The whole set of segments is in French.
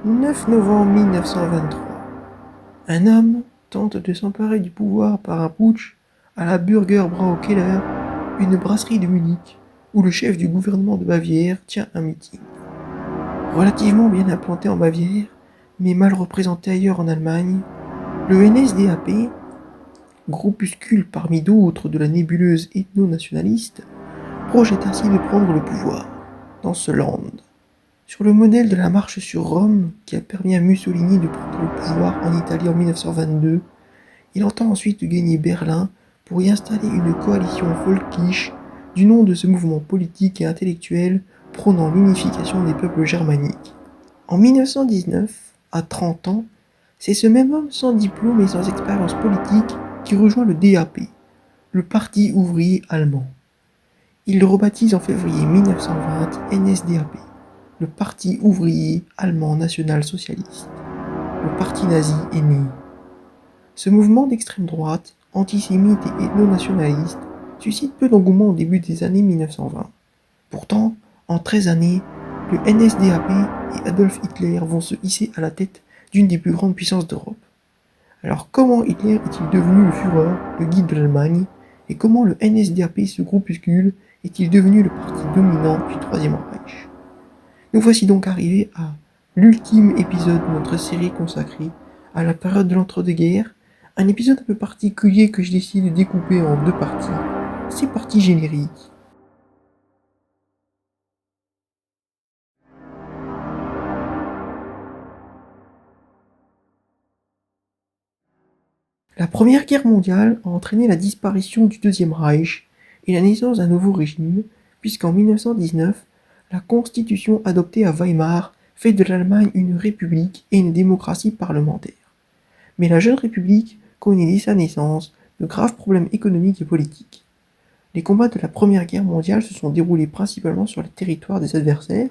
9 novembre 1923. Un homme tente de s'emparer du pouvoir par un putsch à la Burger Brau Keller, une brasserie de Munich, où le chef du gouvernement de Bavière tient un meeting. Relativement bien implanté en Bavière, mais mal représenté ailleurs en Allemagne, le NSDAP, groupuscule parmi d'autres de la nébuleuse ethno-nationaliste, projette ainsi de prendre le pouvoir dans ce land. Sur le modèle de la marche sur Rome, qui a permis à Mussolini de prendre le pouvoir en Italie en 1922, il entend ensuite gagner Berlin pour y installer une coalition völkisch du nom de ce mouvement politique et intellectuel prônant l'unification des peuples germaniques. En 1919, à 30 ans, c'est ce même homme sans diplôme et sans expérience politique qui rejoint le DAP, le Parti ouvrier allemand. Il le rebaptise en février 1920 NSDAP, le Parti ouvrier allemand national-socialiste. Le parti nazi est né. Ce mouvement d'extrême droite, antisémite et ethno-nationaliste, suscite peu d'engouement au début des années 1920. Pourtant, en 13 années, le NSDAP et Adolf Hitler vont se hisser à la tête d'une des plus grandes puissances d'Europe. Alors comment Hitler est-il devenu le Führer, le guide de l'Allemagne, et comment le NSDAP, ce groupuscule, est-il devenu le parti dominant du Troisième Reich? Nous voici donc arrivés à l'ultime épisode de notre série consacrée à la période de l'entre-deux-guerres, un épisode un peu particulier que je décide de découper en deux parties. C'est parti générique. La Première Guerre mondiale a entraîné la disparition du Deuxième Reich et la naissance d'un nouveau régime, puisqu'en 1919, la constitution adoptée à Weimar fait de l'Allemagne une république et une démocratie parlementaire. Mais la jeune république connaît dès sa naissance de graves problèmes économiques et politiques. Les combats de la Première Guerre mondiale se sont déroulés principalement sur les territoires des adversaires.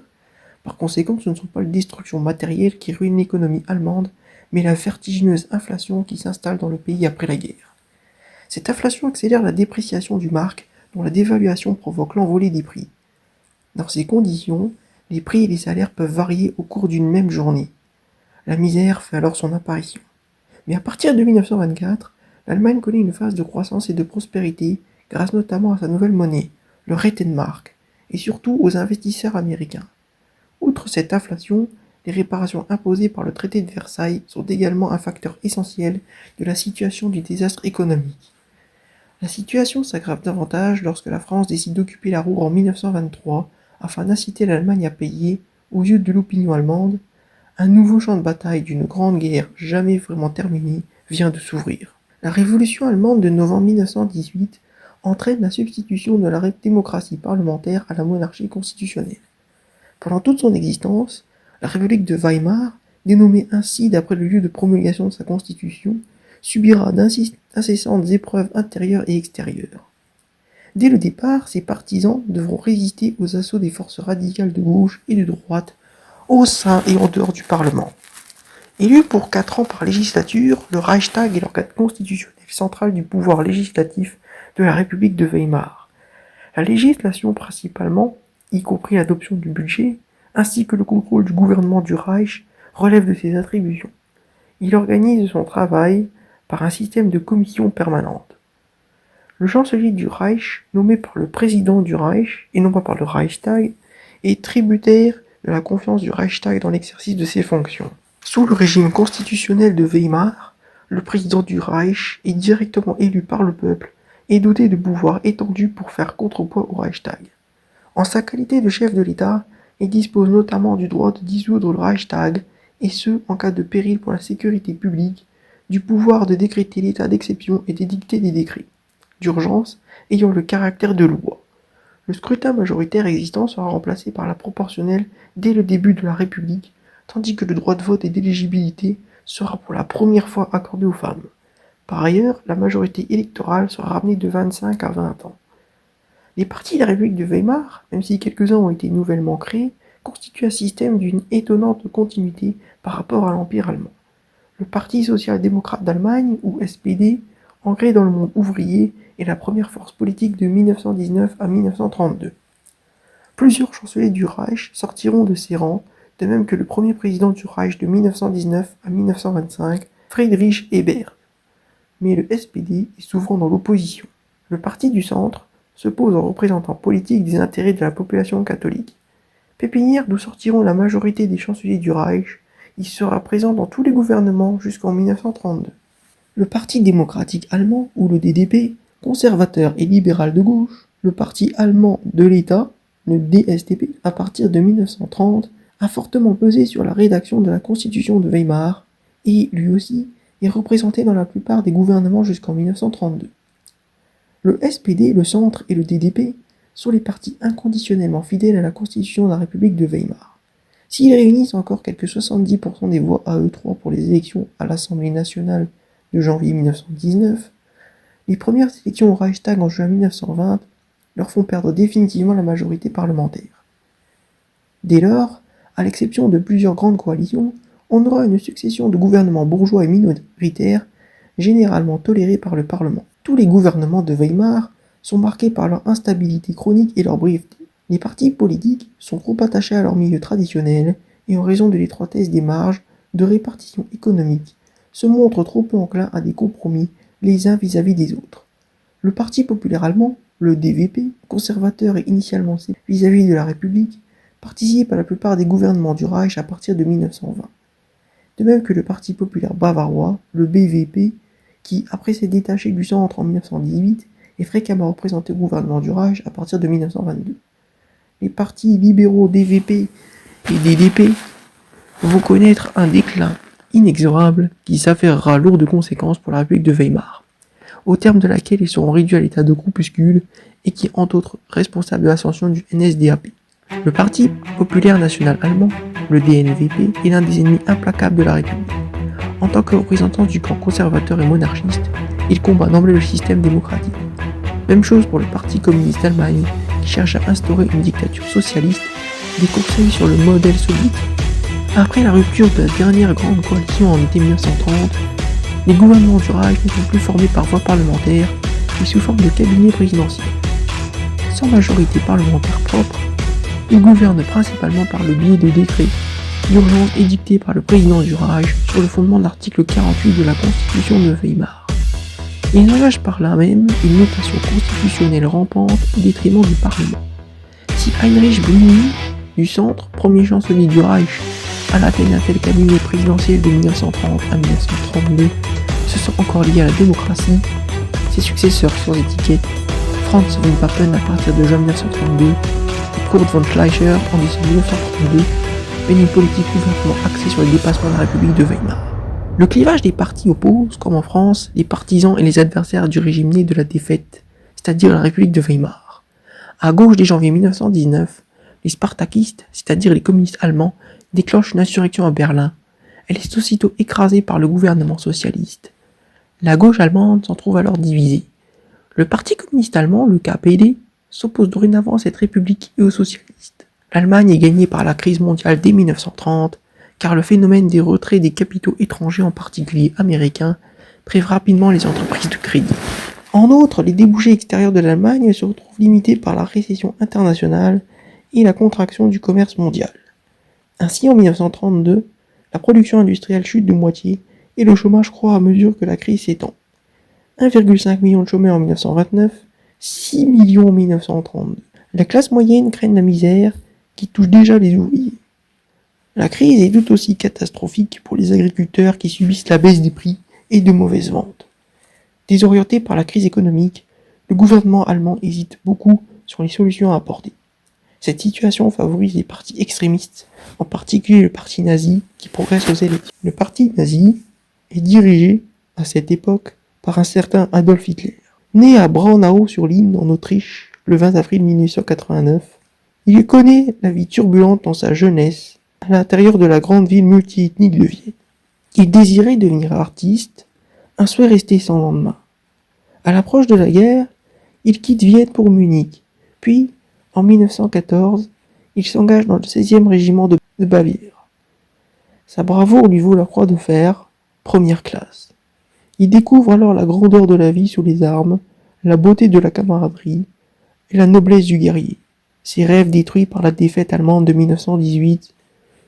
Par conséquent, ce ne sont pas les destructions matérielles qui ruinent l'économie allemande, mais la vertigineuse inflation qui s'installe dans le pays après la guerre. Cette inflation accélère la dépréciation du mark, dont la dévaluation provoque l'envolée des prix. Dans ces conditions, les prix et les salaires peuvent varier au cours d'une même journée. La misère fait alors son apparition. Mais à partir de 1924, l'Allemagne connaît une phase de croissance et de prospérité grâce notamment à sa nouvelle monnaie, le Rentenmark, et surtout aux investisseurs américains. Outre cette inflation, les réparations imposées par le traité de Versailles sont également un facteur essentiel de la situation du désastre économique. La situation s'aggrave davantage lorsque la France décide d'occuper la Ruhr en 1923 afin d'inciter l'Allemagne à payer, aux yeux de l'opinion allemande, un nouveau champ de bataille d'une grande guerre jamais vraiment terminée vient de s'ouvrir. La révolution allemande de novembre 1918 entraîne la substitution de la démocratie parlementaire à la monarchie constitutionnelle. Pendant toute son existence, la République de Weimar, dénommée ainsi d'après le lieu de promulgation de sa constitution, subira d'incessantes épreuves intérieures et extérieures. Dès le départ, ses partisans devront résister aux assauts des forces radicales de gauche et de droite au sein et en dehors du Parlement. Élu pour 4 ans par législature, le Reichstag est l'organe constitutionnel central du pouvoir législatif de la République de Weimar. La législation principalement, y compris l'adoption du budget, ainsi que le contrôle du gouvernement du Reich, relève de ses attributions. Il organise son travail par un système de commissions permanentes. Le chancelier du Reich, nommé par le président du Reich, et non pas par le Reichstag, est tributaire de la confiance du Reichstag dans l'exercice de ses fonctions. Sous le régime constitutionnel de Weimar, le président du Reich est directement élu par le peuple et doté de pouvoirs étendus pour faire contrepoids au Reichstag. En sa qualité de chef de l'État, il dispose notamment du droit de dissoudre le Reichstag, et ce, en cas de péril pour la sécurité publique, du pouvoir de décréter l'état d'exception et d'édicter des décrets d'urgence ayant le caractère de loi. Le scrutin majoritaire existant sera remplacé par la proportionnelle dès le début de la République, tandis que le droit de vote et d'éligibilité sera pour la première fois accordé aux femmes. Par ailleurs, la majorité électorale sera ramenée de 25 à 20 ans. Les partis de la République de Weimar, même si quelques-uns ont été nouvellement créés, constituent un système d'une étonnante continuité par rapport à l'Empire allemand. Le Parti social-démocrate d'Allemagne, ou SPD, ancré dans le monde ouvrier, est la première force politique de 1919 à 1932. Plusieurs chanceliers du Reich sortiront de ses rangs, de même que le premier président du Reich de 1919 à 1925, Friedrich Ebert. Mais le SPD est souvent dans l'opposition. Le parti du centre se pose en représentant politique des intérêts de la population catholique. Pépinière d'où sortiront la majorité des chanceliers du Reich, il sera présent dans tous les gouvernements jusqu'en 1932. Le Parti démocratique allemand, ou le DDP, conservateur et libéral de gauche, le Parti allemand de l'État, le DSDP, à partir de 1930, a fortement pesé sur la rédaction de la Constitution de Weimar, et lui aussi est représenté dans la plupart des gouvernements jusqu'en 1932. Le SPD, le Centre et le DDP sont les partis inconditionnellement fidèles à la Constitution de la République de Weimar. S'ils réunissent encore quelques 70% des voix à eux trois pour les élections à l'Assemblée nationale de janvier 1919, les premières élections au Reichstag en juin 1920 leur font perdre définitivement la majorité parlementaire. Dès lors, à l'exception de plusieurs grandes coalitions, on aura une succession de gouvernements bourgeois et minoritaires, généralement tolérés par le Parlement. Tous les gouvernements de Weimar sont marqués par leur instabilité chronique et leur brièveté. Les partis politiques sont trop attachés à leur milieu traditionnel et en raison de l'étroitesse des marges de répartition économique, se montrent trop peu enclins à des compromis les uns vis-à-vis des autres. Le Parti populaire allemand, le DVP, conservateur et initialement vis-à-vis de la République, participe à la plupart des gouvernements du Reich à partir de 1920. De même que le Parti populaire bavarois, le BVP, qui, après s'être détaché du centre en 1918, est fréquemment représenté au gouvernement du Reich à partir de 1922. Les partis libéraux DVP et DDP vont connaître un déclin inexorable qui s'avérera lourd de conséquences pour la République de Weimar, au terme de laquelle ils seront réduits à l'état de groupuscule et qui est entre autres responsable de l'ascension du NSDAP. Le Parti populaire national allemand, le DNVP, est l'un des ennemis implacables de la République. En tant que représentant du camp conservateur et monarchiste, il combat d'emblée le système démocratique. Même chose pour le Parti communiste d'Allemagne, qui cherche à instaurer une dictature socialiste déconstruite sur le modèle soviétique. Après la rupture de la dernière grande coalition en été 1930, les gouvernements du Reich ne sont plus formés par voie parlementaire, mais sous forme de cabinet présidentiel. Sans majorité parlementaire propre, ils gouvernent principalement par le biais de décrets d'urgence édictés par le président du Reich sur le fondement de l'article 48 de la Constitution de Weimar. Ils engagent par là même une notation constitutionnelle rampante au détriment du Parlement. Si Heinrich Brüning, du centre, premier chancelier du Reich, à la tête d'un tel cabinet présidentiel de 1930 à 1932, se sont encore liés à la démocratie, ses successeurs sans étiquette, Franz von Papen à partir de juin 1932 et Kurt von Schleicher en décembre 1932, mènent une politique ouvertement axée sur le dépassement de la République de Weimar. Le clivage des partis oppose, comme en France, les partisans et les adversaires du régime né de la défaite, c'est-à-dire la République de Weimar. À gauche dès janvier 1919, les spartakistes, c'est-à-dire les communistes allemands, déclenchent une insurrection à Berlin. Elle est aussitôt écrasée par le gouvernement socialiste. La gauche allemande s'en trouve alors divisée. Le Parti communiste allemand, le KPD, s'oppose dorénavant à cette république et aux socialistes. L'Allemagne est gagnée par la crise mondiale dès 1930, car le phénomène des retraits des capitaux étrangers, en particulier américains, prive rapidement les entreprises de crédit. En outre, les débouchés extérieurs de l'Allemagne se retrouvent limités par la récession internationale et la contraction du commerce mondial. Ainsi, en 1932, la production industrielle chute de moitié et le chômage croît à mesure que la crise s'étend. 1,5 million de chômeurs en 1929, 6 millions en 1932. La classe moyenne craigne la misère qui touche déjà les ouvriers. La crise est tout aussi catastrophique pour les agriculteurs qui subissent la baisse des prix et de mauvaises ventes. Désorienté par la crise économique, le gouvernement allemand hésite beaucoup sur les solutions à apporter. Cette situation favorise les partis extrémistes, en particulier le parti nazi qui progresse aux élections. Le parti nazi est dirigé, à cette époque, par un certain Adolf Hitler. Né à Braunau-sur-Lahn en Autriche le 20 avril 1989, il connaît la vie turbulente dans sa jeunesse à l'intérieur de la grande ville multiethnique de Vienne. Il désirait devenir artiste, un souhait resté sans lendemain. À l'approche de la guerre, il quitte Vienne pour Munich, puis, en 1914, il s'engage dans le 16e régiment de Bavière. Sa bravoure lui vaut la croix de fer, première classe. Il découvre alors la grandeur de la vie sous les armes, la beauté de la camaraderie et la noblesse du guerrier. Ses rêves détruits par la défaite allemande de 1918,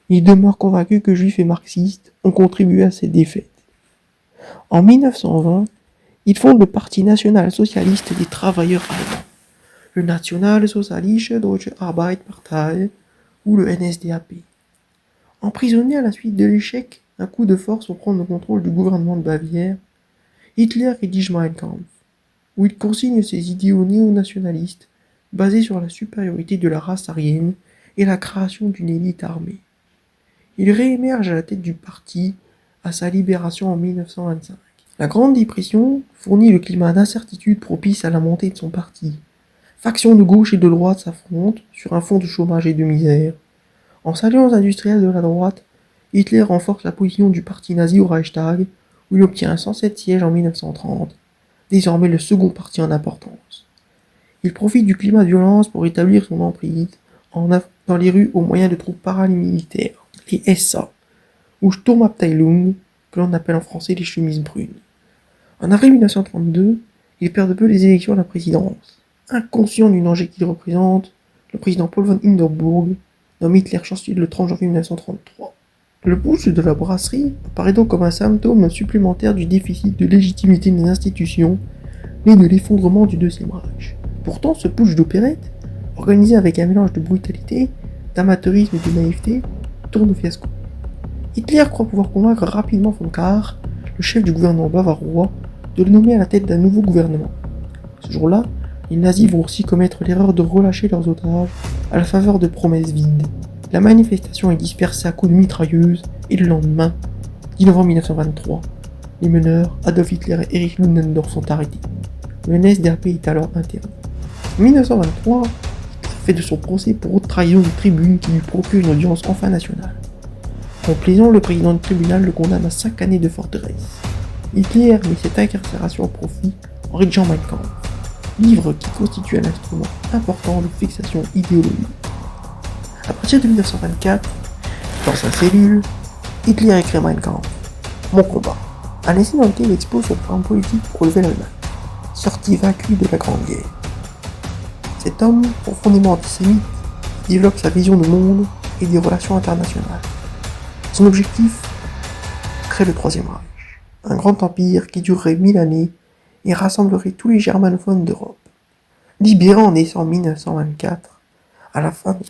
Il demeure convaincu que juifs et marxistes ont contribué à cette défaite. En 1920, il fonde le Parti national-socialiste des travailleurs allemands, le Nationalsozialische Deutsche Arbeiterpartei ou le NSDAP. Emprisonné à la suite de l'échec d'un coup de force pour prendre le contrôle du gouvernement de Bavière, Hitler rédige Mein Kampf, où il consigne ses idéaux néo-nationalistes basés sur la supériorité de la race aryenne et la création d'une élite armée. Il réémerge à la tête du parti à sa libération en 1925. La Grande Dépression fournit le climat d'incertitude propice à la montée de son parti. Factions de gauche et de droite s'affrontent sur un fond de chômage et de misère. En s'alliant aux industriels de la droite, Hitler renforce la position du parti nazi au Reichstag, où il obtient 107 sièges en 1930, désormais le second parti en importance. Il profite du climat de violence pour établir son emprise dans les rues au moyen de troupes paramilitaires, les SA, ou Sturmabteilung, que l'on appelle en français les chemises brunes. En avril 1932, il perd de peu les élections à la présidence. Inconscient du danger qu'il représente, le président Paul von Hindenburg nomme Hitler chancelier le 30 janvier 1933. Le putsch de la brasserie apparaît donc comme un symptôme supplémentaire du déficit de légitimité des institutions, né de l'effondrement du Deuxième Reich. Pourtant, ce putsch d'opérette, organisé avec un mélange de brutalité, d'amateurisme et de naïveté, tourne au fiasco. Hitler croit pouvoir convaincre rapidement von Kahr, le chef du gouvernement bavarois, de le nommer à la tête d'un nouveau gouvernement. Ce jour-là, les nazis vont aussi commettre l'erreur de relâcher leurs otages à la faveur de promesses vides. La manifestation est dispersée à coups de mitrailleuses et le lendemain, 10 novembre 1923, les meneurs, Adolf Hitler et Erich Ludendorff, sont arrêtés. Le NSDAP est alors interdit. En 1923, Hitler fait de son procès pour haute trahison de tribune qui lui procure une audience enfin nationale. Complaisant, le président du tribunal le condamne à 5 années de forteresse. Hitler met cette incarcération au profit en rédigeant Mein Kampf, livre qui constitue un instrument important de fixation idéologique. À partir de 1924, dans sa cellule, Hitler écrit Mein Kampf, Mon combat. Un essai dans lequel il expose son plan politique pour relever l'Allemagne, sorti vaincu de la Grande Guerre. Cet homme, profondément antisémite, développe sa vision du monde et des relations internationales. Son objectif, créer le Troisième Reich, un grand empire qui durerait 1000 années et rassemblerait tous les germanophones d'Europe. Libéré en décembre 1924,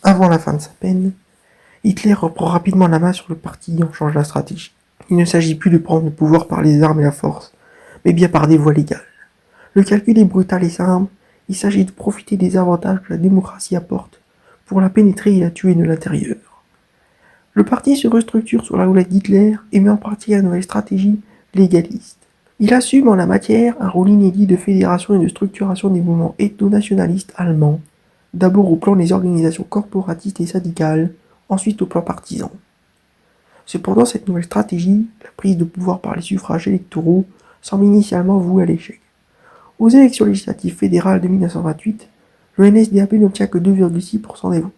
avant la fin de sa peine, Hitler reprend rapidement la main sur le parti et en change la stratégie. Il ne s'agit plus de prendre le pouvoir par les armes et la force, mais bien par des voies légales. Le calcul est brutal et simple, il s'agit de profiter des avantages que la démocratie apporte pour la pénétrer et la tuer de l'intérieur. Le parti se restructure sur la houlette d'Hitler et met en pratique une nouvelle stratégie légaliste. Il assume en la matière un rôle inédit de fédération et de structuration des mouvements ethno-nationalistes allemands, d'abord au plan des organisations corporatistes et syndicales, ensuite au plan partisan. Cependant, cette nouvelle stratégie, la prise de pouvoir par les suffrages électoraux, semble initialement vouée à l'échec. Aux élections législatives fédérales de 1928, le NSDAP n'obtient que 2,6% des votes,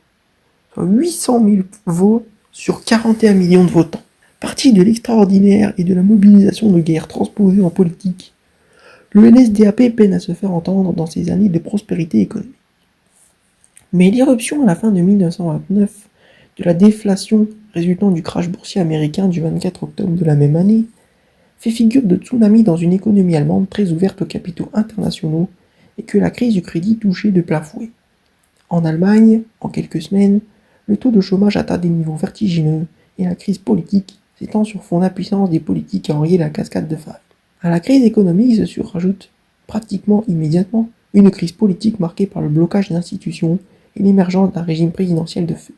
soit 800 000 votes sur 41 millions de votants. Parti de l'extraordinaire et de la mobilisation de guerre transposée en politique, le NSDAP peine à se faire entendre dans ces années de prospérité économique. Mais l'irruption à la fin de 1929 de la déflation résultant du crash boursier américain du 24 octobre de la même année fait figure de tsunami dans une économie allemande très ouverte aux capitaux internationaux et que la crise du crédit touchait de plein fouet. En Allemagne, en quelques semaines, le taux de chômage atteint des niveaux vertigineux et la crise politique s'étend sur fond d'impuissance des politiques à enrayer la cascade de failles. À la crise économique se surajoute, pratiquement immédiatement, une crise politique marquée par le blocage des institutions et l'émergence d'un régime présidentiel de feu.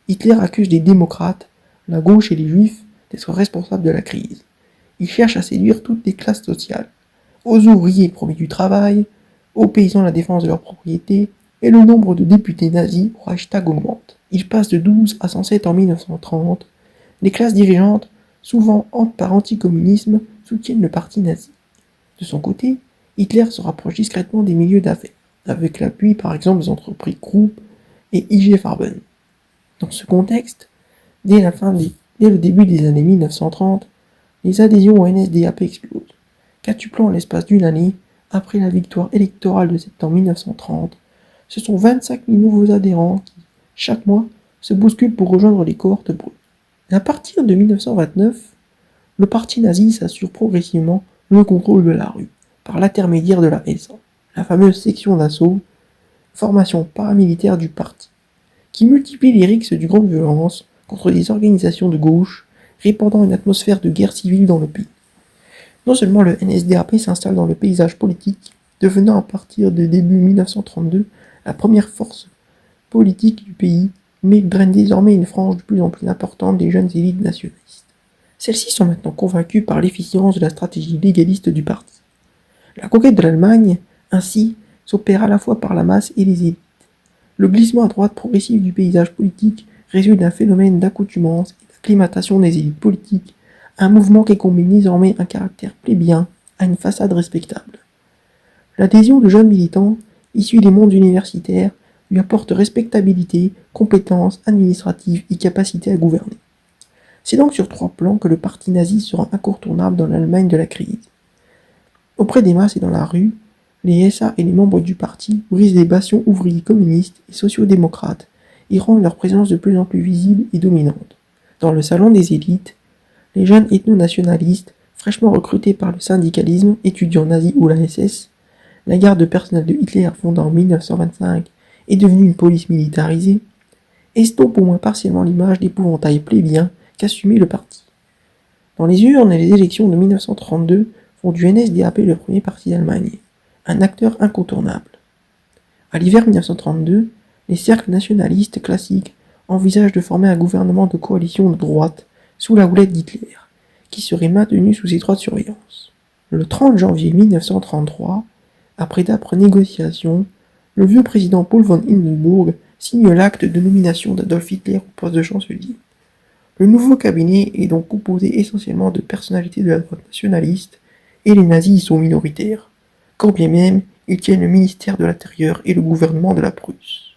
Hitler accuse les démocrates, la gauche et les juifs d'être responsables de la crise. Il cherche à séduire toutes les classes sociales. Aux ouvriers, il promet du travail, aux paysans la défense de leur propriété, et le nombre de députés nazis au Reichstag augmente. Il passe de 12 à 107 en 1930. Les classes dirigeantes, souvent par anticommunisme, soutiennent le parti nazi. De son côté, Hitler se rapproche discrètement des milieux d'affaires, avec l'appui par exemple des entreprises Krupp et IG Farben. Dans ce contexte, dès le début des années 1930, les adhésions au NSDAP explosent, quintuplant en l'espace d'une année, après la victoire électorale de septembre 1930, ce sont 25 000 nouveaux adhérents qui, chaque mois, se bousculent pour rejoindre les cohortes brunes. À partir de 1929, le parti nazi s'assure progressivement le contrôle de la rue, par l'intermédiaire de la SA, la fameuse section d'assaut, formation paramilitaire du parti, qui multiplie les rixes du grande violence contre des organisations de gauche, répandant une atmosphère de guerre civile dans le pays. Non seulement le NSDAP s'installe dans le paysage politique, devenant à partir de début 1932 la première force politique du pays, mais il draine désormais une frange de plus en plus importante des jeunes élites nationalistes. Celles-ci sont maintenant convaincues par l'efficience de la stratégie légaliste du parti. La conquête de l'Allemagne, ainsi, s'opère à la fois par la masse et les élites. Le glissement à droite progressif du paysage politique résulte d'un phénomène d'accoutumance et d'acclimatation des élites politiques, un mouvement qui combine désormais un caractère plébéien à une façade respectable. L'adhésion de jeunes militants, issus des mondes universitaires, lui apporte respectabilité, compétences administratives et capacité à gouverner. C'est donc sur 3 plans que le parti nazi sera incontournable dans l'Allemagne de la crise. Auprès des masses et dans la rue, les SA et les membres du parti brisent les bastions ouvriers communistes et sociaux-démocrates et rendent leur présence de plus en plus visible et dominante. Dans le salon des élites, les jeunes ethno-nationalistes, fraîchement recrutés par le syndicalisme, étudiants nazis ou la SS, la garde personnelle de Hitler fondée en 1925 est devenue une police militarisée, estompent au moins partiellement l'image d'épouvantail plébéien qu'assumait le parti. Dans les urnes et les élections de 1932 font du NSDAP le premier parti d'Allemagne, un acteur incontournable. À l'hiver 1932, les cercles nationalistes classiques envisagent de former un gouvernement de coalition de droite sous la houlette d'Hitler, qui serait maintenu sous étroite surveillance. Le 30 janvier 1933, après d'âpres négociations, le vieux président Paul von Hindenburg signe l'acte de nomination d'Adolf Hitler au poste de chancelier. Le nouveau cabinet est donc composé essentiellement de personnalités de la droite nationaliste, et les nazis y sont minoritaires, quand bien même ils tiennent le ministère de l'Intérieur et le gouvernement de la Prusse.